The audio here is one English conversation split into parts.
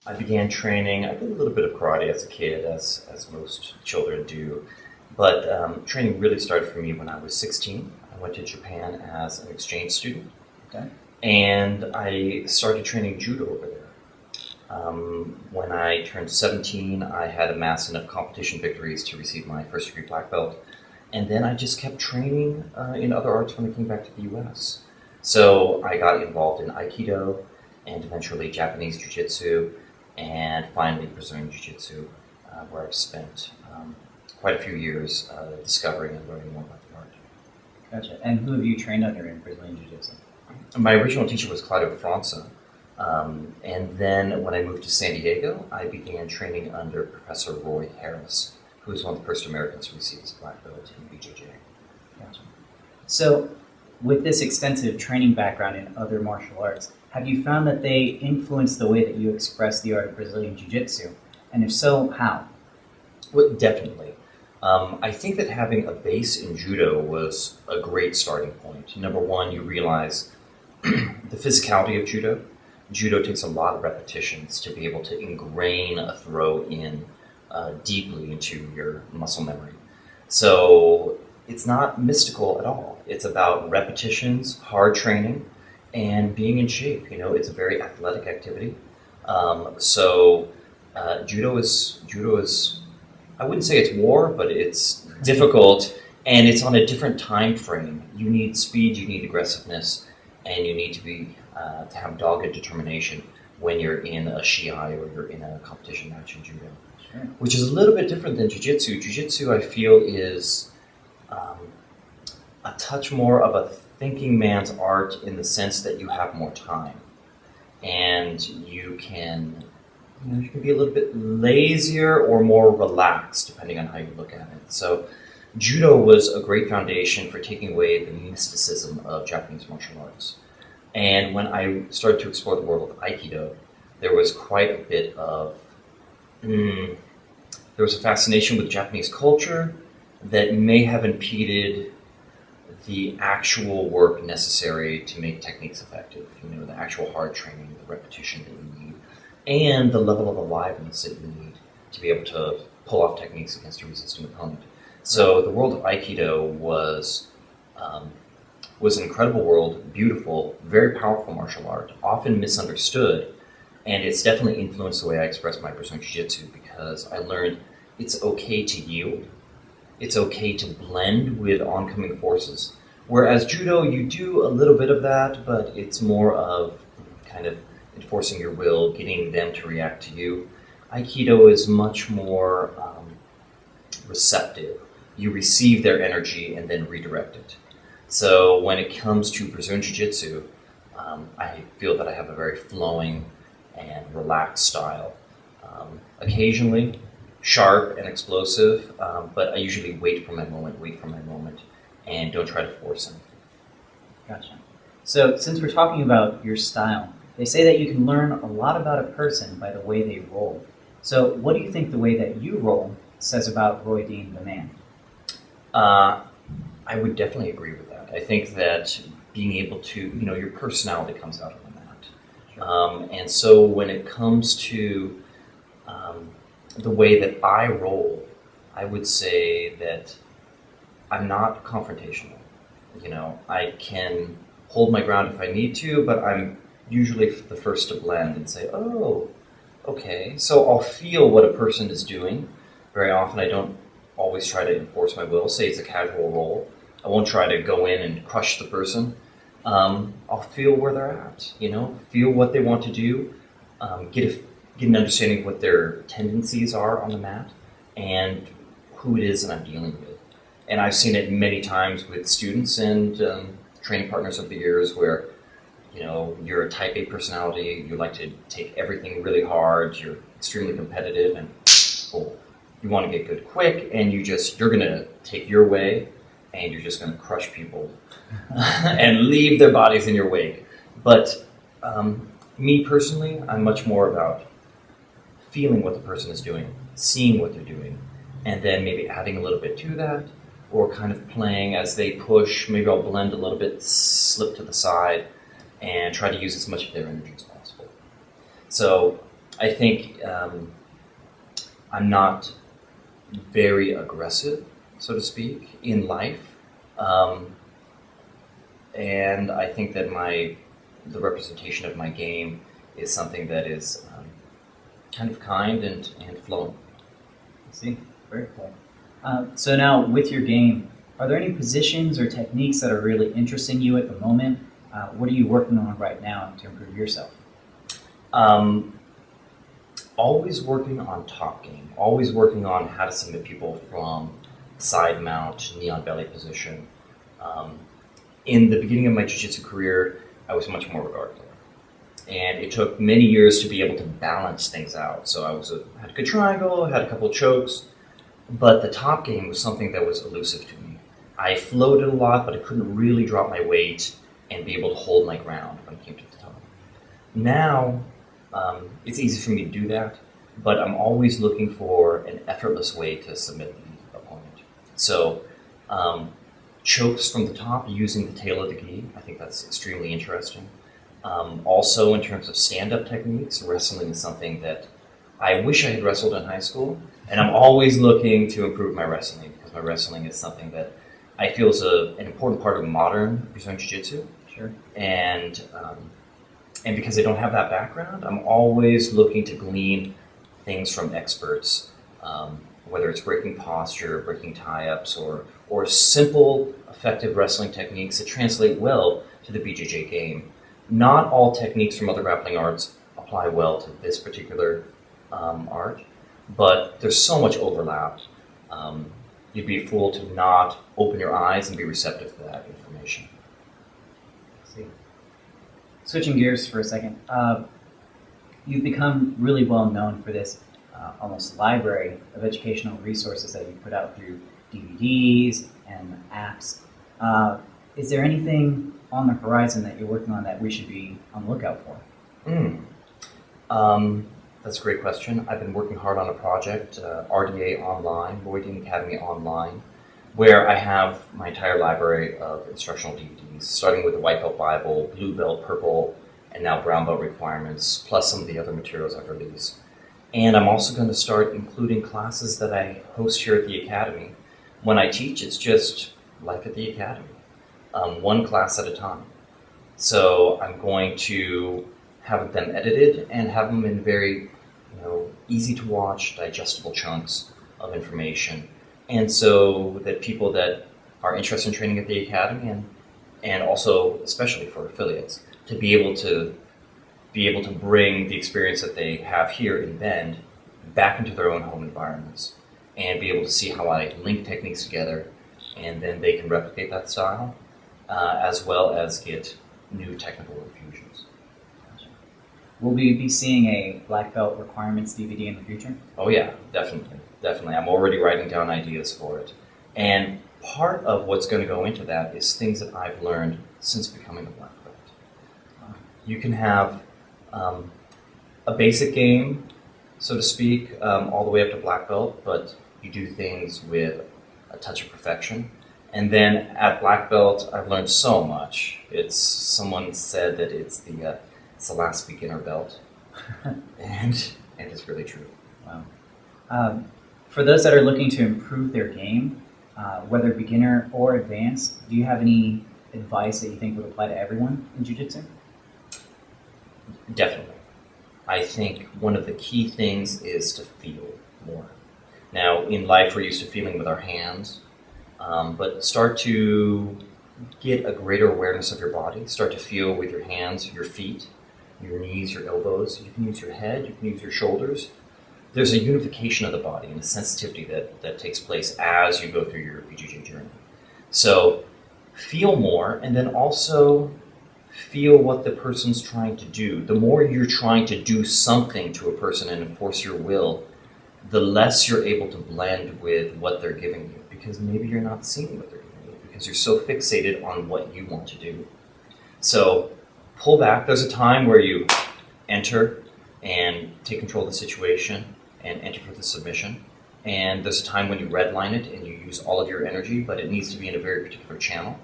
I began training. I did a little bit of karate as a kid, as most children do. But training really started for me when I was 16. I went to Japan as an exchange student. Okay. And I started training judo over there. When I turned 17, I had amassed enough competition victories to receive my first degree black belt. And then I just kept training in other arts when I came back to the U.S. So I got involved in Aikido and eventually Japanese Jiu-jitsu and finally Brazilian Jiu-jitsu, where I've spent quite a few years discovering and learning more about the art. Gotcha. And who have you trained under in Brazilian Jiu-jitsu? My original teacher was Claudio França. And then when I moved to San Diego, I began training under Professor Roy Harris, who was one of the first Americans to receive his black belt in BJJ. Gotcha. So, with this extensive training background in other martial arts, have you found that they influence the way that you express the art of Brazilian Jiu-jitsu? And if so, how? Well, definitely. I think that having a base in judo was a great starting point. Number one, you realize the physicality of judo. Judo takes a lot of repetitions to be able to ingrain a throw in deeply into your muscle memory. So it's not mystical at all. It's about repetitions, hard training, and being in shape. You know, it's a very athletic activity. Judo is, I wouldn't say it's war, but it's difficult, and it's on a different time frame. You need speed, you need aggressiveness, and you need to be to have dogged determination when you're in a shiai or you're in a competition match in judo. Sure. Which is a little bit different than jiu-jitsu. Jiu-jitsu, I feel, is a touch more of a thinking man's art in the sense that you have more time. And you can be a little bit lazier or more relaxed, depending on how you look at it. So judo was a great foundation for taking away the mysticism of Japanese martial arts. And when I started to explore the world of Aikido, there was quite a bit of there was a fascination with Japanese culture that may have impeded the actual work necessary to make techniques effective. You know, the actual hard training, the repetition that you need, and the level of aliveness that you need to be able to pull off techniques against a resisting opponent. So the world of Aikido was an incredible world, beautiful, very powerful martial art, often misunderstood, and it's definitely influenced the way I express my Brazilian Jiu-Jitsu because I learned it's okay to yield. It's okay to blend with oncoming forces. Whereas Judo, you do a little bit of that, but it's more of kind of enforcing your will, getting them to react to you. Aikido is much more receptive. You receive their energy and then redirect it. So when it comes to Brazilian Jiu-Jitsu, I feel that I have a very flowing and relaxed style. Occasionally sharp and explosive, but I usually wait for my moment, and don't try to force anything. Gotcha. So since we're talking about your style, they say that you can learn a lot about a person by the way they roll. So what do you think the way that you roll says about Roy Dean, the man? I would definitely agree with that. I think that being able to, your personality comes out of the mat. Sure. And so when it comes to the way that I roll, I would say that I'm not confrontational. I can hold my ground if I need to, but I'm usually the first to blend and say, oh, okay. So I'll feel what a person is doing. Very often I don't always try to enforce my will. Say it's a casual roll. I won't try to go in and crush the person. I'll feel where they're at, feel what they want to do, get an understanding of what their tendencies are on the mat and who it is that I'm dealing with. And I've seen it many times with students and training partners over the years where, you're a type A personality, you like to take everything really hard, you're extremely competitive, and you want to get good quick, and you're going to take your way, and you're just going to crush people and leave their bodies in your wake. But me personally, I'm much more about feeling what the person is doing, seeing what they're doing, and then maybe adding a little bit to that, or kind of playing as they push. Maybe I'll blend a little bit, slip to the side, and try to use as much of their energy as possible. So I think I'm not very aggressive, so to speak, in life. And I think that the representation of my game is something that is kind of kind and flowing. I see. Very cool. So now, with your game, are there any positions or techniques that are really interesting you at the moment? What are you working on right now to improve yourself? Always working on top game. Always working on how to submit people from side mount, knee on belly position. In the beginning of my jiu-jitsu career, I was much more regarded. And it took many years to be able to balance things out. So I had a good triangle, had a couple of chokes, but the top game was something that was elusive to me. I floated a lot, but I couldn't really drop my weight and be able to hold my ground when it came to the top. Now, it's easy for me to do that, but I'm always looking for an effortless way to submit the opponent. So, chokes from the top using the tail of the gi, I think that's extremely interesting. Also, in terms of stand-up techniques, wrestling is something that I wish I had wrestled in high school, and I'm always looking to improve my wrestling, because my wrestling is something that I feel is an important part of modern Brazilian Jiu-Jitsu. Sure. And because I don't have that background, I'm always looking to glean things from experts, whether it's breaking posture, breaking tie-ups, or simple, effective wrestling techniques that translate well to the BJJ game. Not all techniques from other grappling arts apply well to this particular art, but there's so much overlap. You'd be a fool to not open your eyes and be receptive to that information. See. Switching gears for a second, you've become really well known for this almost library of educational resources that you put out through DVDs and apps. Is there anything on the horizon that you're working on that we should be on the lookout for? That's a great question. I've been working hard on a project, RDA Online, Roy Academy Online, where I have my entire library of instructional DVDs, starting with the White Belt Bible, Blue Belt, Purple, and now Brown Belt requirements, plus some of the other materials I've released. And I'm also going to start including classes that I host here at the Academy. When I teach, it's just life at the Academy, one class at a time. So I'm going to have them edited and have them in very easy to watch, digestible chunks of information. And so that people that are interested in training at the Academy and also, especially for affiliates, to be able to bring the experience that they have here in Bend back into their own home environments and be able to see how I link techniques together, and then they can replicate that style as well as get new technical infusions. Will we be seeing a Black Belt Requirements DVD in the future? Oh yeah, definitely. I'm already writing down ideas for it. And part of what's going to go into that is things that I've learned since becoming a Black Belt. You can have a basic game, so to speak, all the way up to Black Belt, but you do things with a touch of perfection. And then at Black Belt, I've learned so much. Someone said that it's the last beginner belt, and it's really true. Wow. For those that are looking to improve their game, whether beginner or advanced, do you have any advice that you think would apply to everyone in Jiu-Jitsu? Definitely. I think one of the key things is to feel more. Now, in life, we're used to feeling with our hands, but start to get a greater awareness of your body. Start to feel with your hands, your feet, your knees, your elbows. You can use your head, you can use your shoulders. There's a unification of the body and a sensitivity that takes place as you go through your BJJ journey. So feel more, and then also feel what the person's trying to do. The more you're trying to do something to a person and enforce your will, the less you're able to blend with what they're giving you, because maybe you're not seeing what they're giving you because you're so fixated on what you want to do. So pull back. There's a time where you enter and take control of the situation and enter for the submission. And there's a time when you redline it and you use all of your energy, but it needs to be in a very particular channel.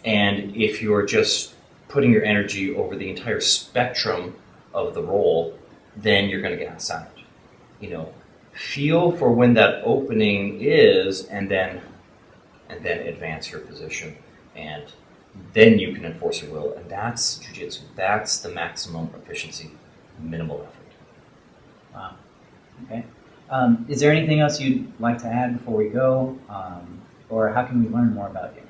And if you're just putting your energy over the entire spectrum of the roll, then you're going to gas out. You know, feel for when that opening is, and then advance your position, and then you can enforce your will. And that's jiu-jitsu. That's the maximum efficiency, minimal effort. Wow. Okay. Is there anything else you'd like to add before we go? Or how can we learn more about you?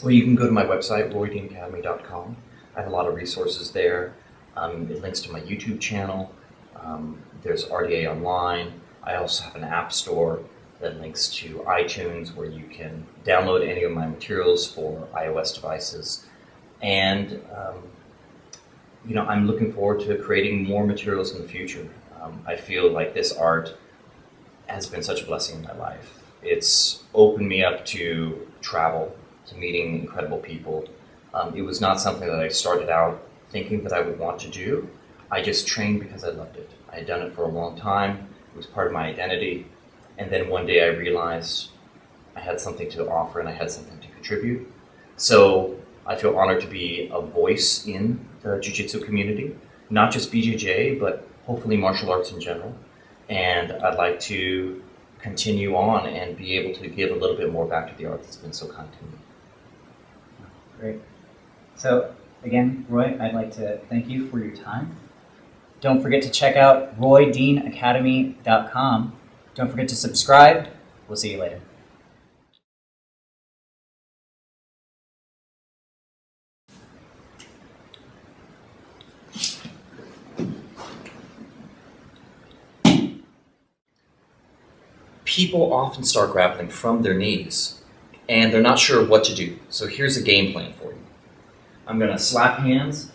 Well, you can go to my website, roydeanacademy.com. I have a lot of resources there. It links to my YouTube channel. There's RDA Online. I also have an app store that links to iTunes, where you can download any of my materials for iOS devices. And you know, I'm looking forward to creating more materials in the future. I feel like this art has been such a blessing in my life. It's opened me up to travel, to meeting incredible people. It was not something that I started out thinking that I would want to do. I just trained because I loved it. I had done it for a long time. It was part of my identity. And then one day I realized I had something to offer and I had something to contribute. So I feel honored to be a voice in the jiu-jitsu community, not just BJJ, but hopefully martial arts in general. And I'd like to continue on and be able to give a little bit more back to the art that's been so kind to me. Great. So again, Roy, I'd like to thank you for your time. Don't forget to check out roydeanacademy.com. Don't forget to subscribe. We'll see you later. People often start grappling from their knees, and they're not sure what to do. So here's a game plan for you. I'm going to slap hands,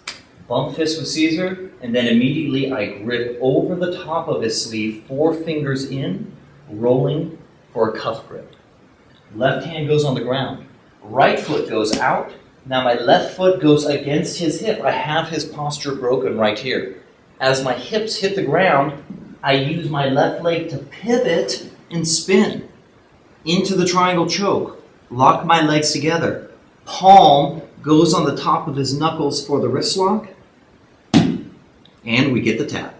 bump fist with Caesar, and then immediately I grip over the top of his sleeve, 4 fingers in, rolling for a cuff grip. Left hand goes on the ground. Right foot goes out. Now my left foot goes against his hip. I have his posture broken right here. As my hips hit the ground, I use my left leg to pivot and spin into the triangle choke. Lock my legs together. Palm goes on the top of his knuckles for the wrist lock. And we get the tap.